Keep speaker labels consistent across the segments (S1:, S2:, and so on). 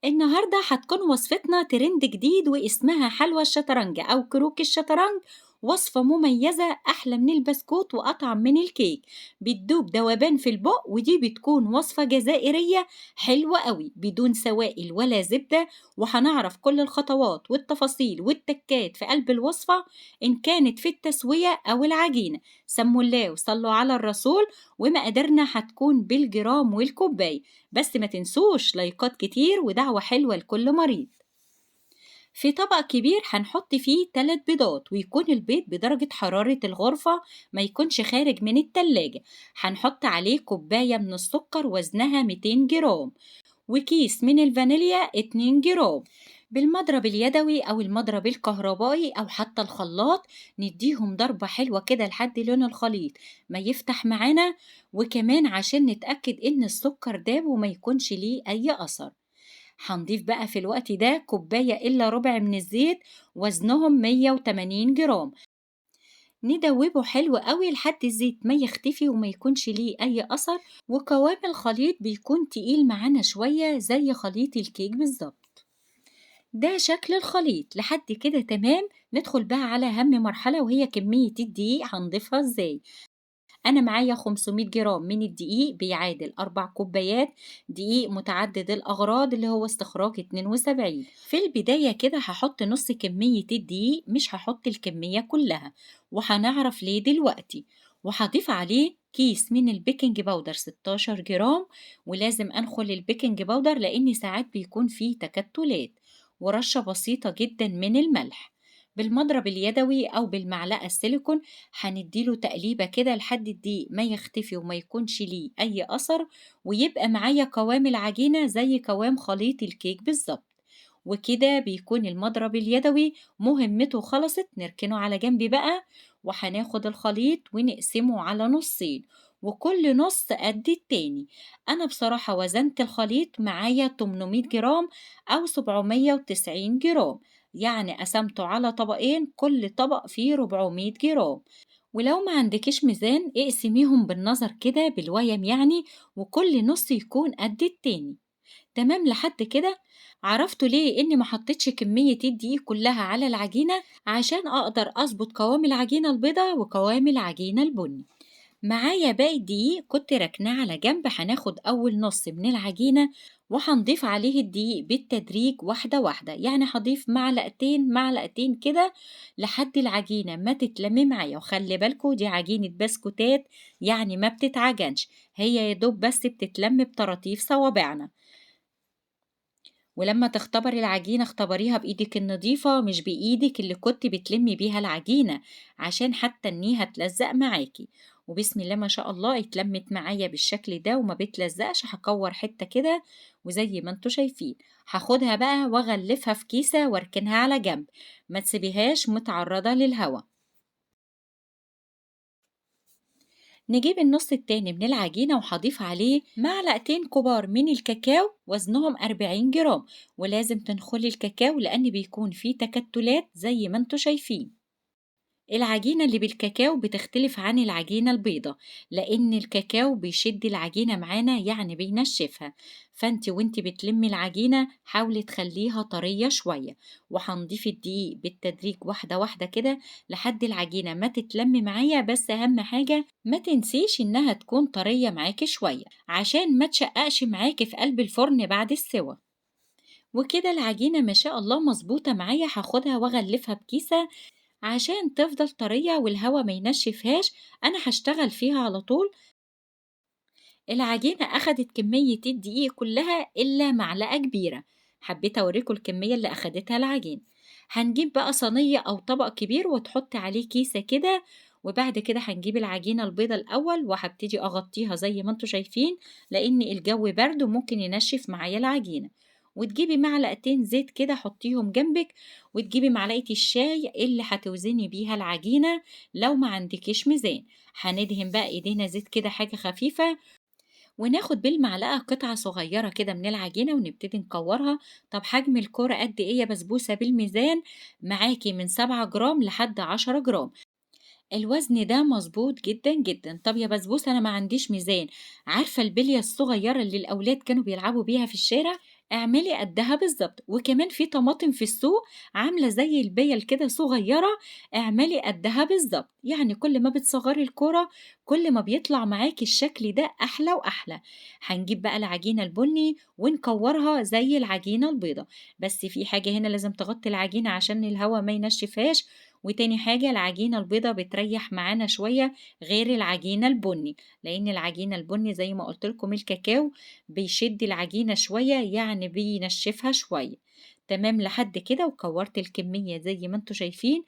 S1: النهاردة هتكون وصفتنا ترند جديد واسمها حلوى الشطرنج أو كروك الشطرنج. وصفة مميزة أحلى من البسكوت وأطعم من الكيك، بتدوب ذوبان في البق، ودي بتكون وصفة جزائرية حلوة قوي بدون سوائل ولا زبدة. وهنعرف كل الخطوات والتفاصيل والتكات في قلب الوصفة، إن كانت في التسوية أو العجينة. سموا الله وصلوا على الرسول. ومقاديرنا هتكون بالجرام والكوباية، بس ما تنسوش لايكات كتير ودعوة حلوة لكل مريض. في طبق كبير هنحط فيه 3 بيضات، ويكون البيض بدرجة حرارة الغرفة، ما يكونش خارج من التلاجة. هنحط عليه كوباية من السكر وزنها 200 جرام، وكيس من الفانيليا 2 جرام. بالمضرب اليدوي أو المضرب الكهربائي أو حتى الخلاط نديهم ضربة حلوة كده لحد لون الخليط ما يفتح معانا، وكمان عشان نتأكد إن السكر داب وما يكونش ليه أي أثر. هنضيف بقى في الوقت ده كوباية إلا ربع من الزيت، وزنهم 180 جرام. ندوبه حلو قوي لحد الزيت ما يختفي وما يكونش ليه أي أثر، وقوام الخليط بيكون تقيل معانا شوية زي خليط الكيك بالظبط. ده شكل الخليط لحد كده تمام. ندخل بقى على أهم مرحلة، وهي كمية الدقيق هنضيفها ازاي. أنا معايا 500 جرام من الدقيق بيعادل 4 كوبايات دقيق متعدد الأغراض اللي هو استخراج 72. في البداية كده هحط نص كمية الدقيق، مش هحط الكمية كلها، وهنعرف ليه دلوقتي. وهضيف عليه كيس من البيكنج باودر 16 جرام، ولازم أنخل البيكنج باودر لأن ساعات بيكون فيه تكتلات. ورشة بسيطة جدا من الملح. بالمضرب اليدوي أو بالمعلقة السيليكون هنديله تقليبة كده لحد الدقيق ما يختفي وما يكونش ليه أي أثر، ويبقى معايا قوام العجينة زي قوام خليط الكيك بالظبط. وكده بيكون المضرب اليدوي مهمته خلصت. نركنه على جنب بقى، وهناخد الخليط ونقسمه على نصين، وكل نص قد التاني. أنا بصراحة وزنت الخليط معايا 800 جرام أو 790 جرام، يعني قسمته على طبقين، كل طبق فيه 400 جرام. ولو ما عندكش ميزان اقسميهم بالنظر كده بالويم يعني، وكل نص يكون قد التاني. تمام لحد كده. عرفتوا ليه اني ما حطيتش كمية الدقيق كلها على العجينة؟ عشان اقدر اظبط قوام العجينة البيضاء وقوام العجينة البني. معايا باقي الدقيق كنت راكناه على جنب. هناخد أول نص من العجينة وهنضيف عليه الدقيق بالتدريج واحدة واحدة، يعني هضيف معلقتين معلقتين كده لحد العجينة ما تتلم معايا. وخلي بالكوا دي عجينة بسكوتات، يعني ما بتتعجنش، هي يدوب بس بتتلم بطراطيف صوابعنا. ولما تختبري العجينة اختبريها بإيدك النظيفة مش بإيدك اللي كنت بتلمي بيها العجينة، عشان حتى إنيها تلزق معاكي. وبسم الله ما شاء الله اتلمت معايا بالشكل ده وما بتلزقش. هكور حتة كده وزي ما انتوا شايفين هاخدها بقى واغلفها في كيسة واركنها على جنب، ما تسيبيهاش متعرضة للهواء. نجيب النص التاني من العجينة وهضيف عليه معلقتين كبار من الكاكاو وزنهم 40 جرام. ولازم تنخلي الكاكاو لأن بيكون فيه تكتلات زي ما انتوا شايفين. العجينة اللي بالكاكاو بتختلف عن العجينة البيضة، لأن الكاكاو بيشد العجينة معانا يعني بينشفها. وانت بتلمي العجينة حاولي تخليها طرية شوية. وهنضيف الدقيق بالتدريج واحدة واحدة كده لحد العجينة ما تتلم معايا، بس أهم حاجة ما تنسيش إنها تكون طرية معاكي شوية عشان ما تشققش معاكي في قلب الفرن بعد السوى. وكده العجينة ما شاء الله مظبوطة معايا. هاخدها واغلفها بكيسة عشان تفضل طرية والهوا ما ينشفهاش. أنا هشتغل فيها على طول. العجينة أخدت كمية الدقيق كلها إلا معلقة كبيرة. حبيت أوريكم الكمية اللي أخدتها العجينة. هنجيب بقى صينية أو طبق كبير وتحط عليه كيسة كده، وبعد كده هنجيب العجينة البيضة الأول وهبتدي أغطيها زي ما انتوا شايفين، لأن الجو برد وممكن ينشف معايا العجينة. وتجيبي معلقتين زيت كده حطيهم جنبك، وتجيبي معلقة الشاي اللي هتوزني بيها العجينة لو ما عندكيش ميزان. هندهن بقى ايدينا زيت كده حاجة خفيفة، وناخد بالمعلقة قطعة صغيرة كده من العجينة ونبتدي نكورها. طب حجم الكورة قد ايه يا بسبوسة بالميزان؟ معاكي من 7 جرام لحد 10 جرام. الوزن ده مظبوط جدا جدا. طب يا بسبوسة أنا ما عنديش ميزان، عارفة البلية الصغيرة اللي الأولاد كانوا بيلعبوا بيها في الشارع؟ اعملي قدها بالضبط، وكمان في طماطم في السوق عاملة زي البِيَل كده صغيّرة، اعملي قدها بالضبط، يعني كل ما بتصغّري الكورة كل ما بيطلع معاكِ الشكل ده أحلى وأحلى. هنجيب بقى العجينة البُني ونكوّرها زي العجينة البيضا، بس في حاجة هنا لازم تغطّي العجينة عشان الهوا ما ينشّفهاش، وتاني حاجة العجينة البيضا بتريّح معانا شوية غير العجينة البُني، لإن العجينة البُني زي ما قُلت لكم الكاكاو بيشد العجينة شوية يعني بينشفها شوية. تمام لحد كده وكورت الكمية زي ما انتوا شايفين.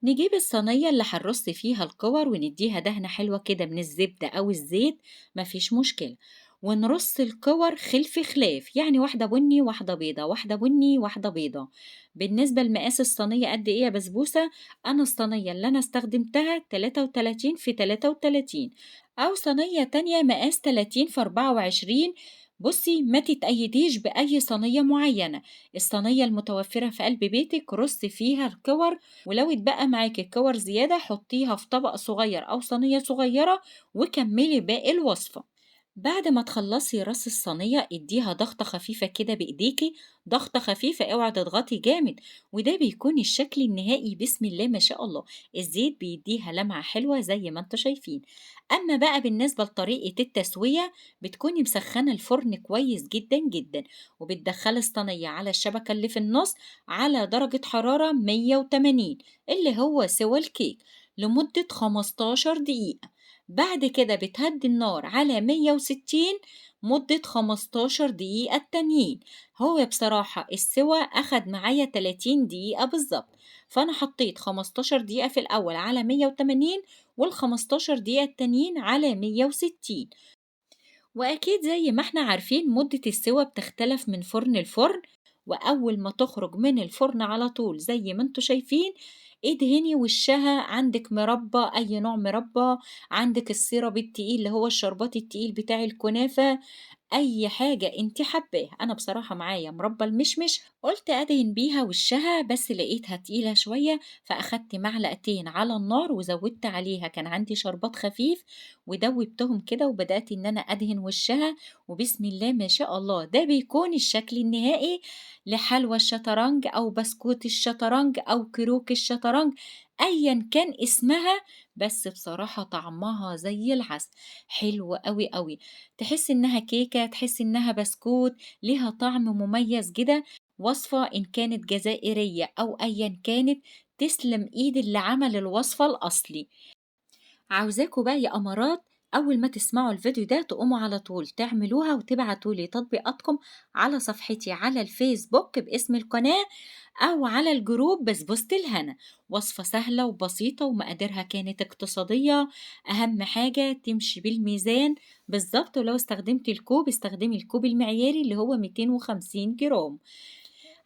S1: نجيب الصينية اللي هنرص فيها الكور ونديها دهنة حلوة كده من الزبدة أو الزيت، مفيش مشكلة، ونرص الكور خلف خلاف، يعني واحدة بني واحدة بيضة، واحدة بني واحدة بيضة. بالنسبة لمقاس الصينية قد إيه يا بسبوسة؟ أنا الصينية اللي أنا استخدمتها 33 في 33، أو صينية تانية مقاس 30 في 24. بصي ما تتأيديش بأي صينية معينة، الصينية المتوفرة في قلب بيتك رصي فيها الكور، ولو اتبقى معاكِ كِوَر زيادة حطيها في طبق صغير أو صينية صغيرة وكمّلي باقي الوصفة. بعد ما تخلّصي راس الصينية ادّيها ضغطة خفيفة كده بإيديكِ، ضغطة خفيفة اوعي تضغطي جامد، وده بيكون الشكل النهائي بسم الله ما شاء الله. الزيت بيدّيها لمعة حلوة زي ما أنتم شايفين. أمّا بقى بالنسبة لطريقة التسوية، بتكوني مسخّنة الفرن كويس جدًا، جدًا، وبتدخّلي الصينية على الشبكة اللي في النُص على درجة حرارة 180 اللي هو سِوَى الكيك لمدة 15 دقيقة. بعد كده بتهدّي النار على 160 مدة 15 دقيقة التانيين. هو بصراحة السِوَى أخد معايا 30 دقيقة بالضبط، فأنا حطيت 15 دقيقة في الأول على 180 وال15 دقيقة التانيين على 160. وأكيد زي ما إحنا عارفين مدة السِوَى بتختلف من فرن لفرن، وأول ما تخرج من الفرن على طول زي ما أنتم شايفين ادهني وشها، عندك مربى أي نوع مربى، عندك السيرب التقيل اللي هو الشربات التقيل بتاع الكنافة، أي حاجة أنتِ حاباها. أنا بصراحة معايا مربى المشمش قُلت أدهن بيها وشّها، بس لقيتها تقيلة شوية، فأخدت معلقتين على النار وزوّدت عليها كان عندي شربات خفيف ودوّبتهم كده وبدأت إن أنا أدهن وشّها، وبسم الله ما شاء الله ده بيكون الشكل النهائي لحلوى الشطرنج أو بسكوت الشطرنج أو كروك الشطرنج أيًا كان اسمها، بس بصراحة طعمها زي العسل، حلو أوي، أوي. تحسّي إنها كيكة، تحسّي إنها بسكوت، ليها طعم مميز كده. وصفة إن كانت جزائرية أو أيًا كانت، تسلم إيد اللي عمل الوصفة الأصلي. عاوزاكم بقى يا أمارات أول ما تسمعوا الفيديو ده تقوموا على طول تعملوها وتبعتوا لي تطبيقاتكم على صفحتي على الفيسبوك باسم القناة أو على الجروب بسبوسة الهنا. وصفة سهلة وبسيطة ومقاديرها كانت اقتصادية، أهم حاجة تمشي بالميزان بالظبط، ولو استخدمت الكوب استخدمي الكوب المعياري اللي هو 250 جرام.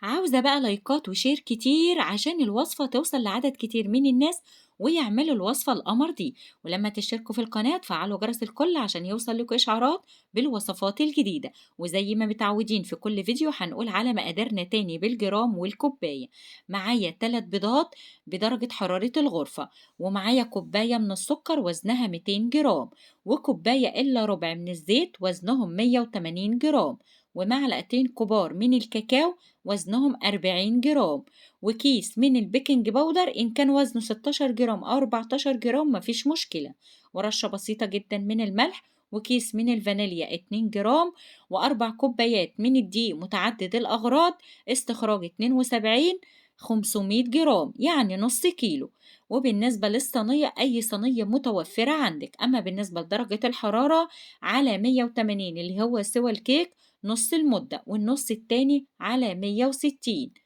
S1: عاوزة بقى لايكات وشير كتير عشان الوصفة توصل لعدد كتير من الناس ويعملوا الوصفة القمر دي. ولما تشتركوا في القناة تفعلوا جرس الكل عشان يوصل لكم إشعارات بالوصفات الجديدة. وزي ما متعودين في كل فيديو هنقول على مقاديرنا تاني بالجرام والكوباية. معايا 3 بيضات بدرجة حرارة الغرفة، ومعايا كوباية من السكر وزنها 200 جرام، وكوباية إلا ربع من الزيت وزنهم 180 جرام، ومعلقتين كبار من الكاكاو وزنهم 40 جرام، وكيس من البيكنج باودر إن كان وزنه 16 جرام أو 14 جرام مفيش مشكلة، ورشة بسيطة جدا من الملح، وكيس من الفانيليا 2 جرام، وأربع كوبايات من الدقيق متعدد الأغراض استخراج 72 500 جرام يعني نص كيلو. وبالنسبة للصينية أي صينية متوفرة عندك. أما بالنسبة لدرجة الحرارة على 180 اللي هو سوى الكيك نص المدة، والنص التاني على 160.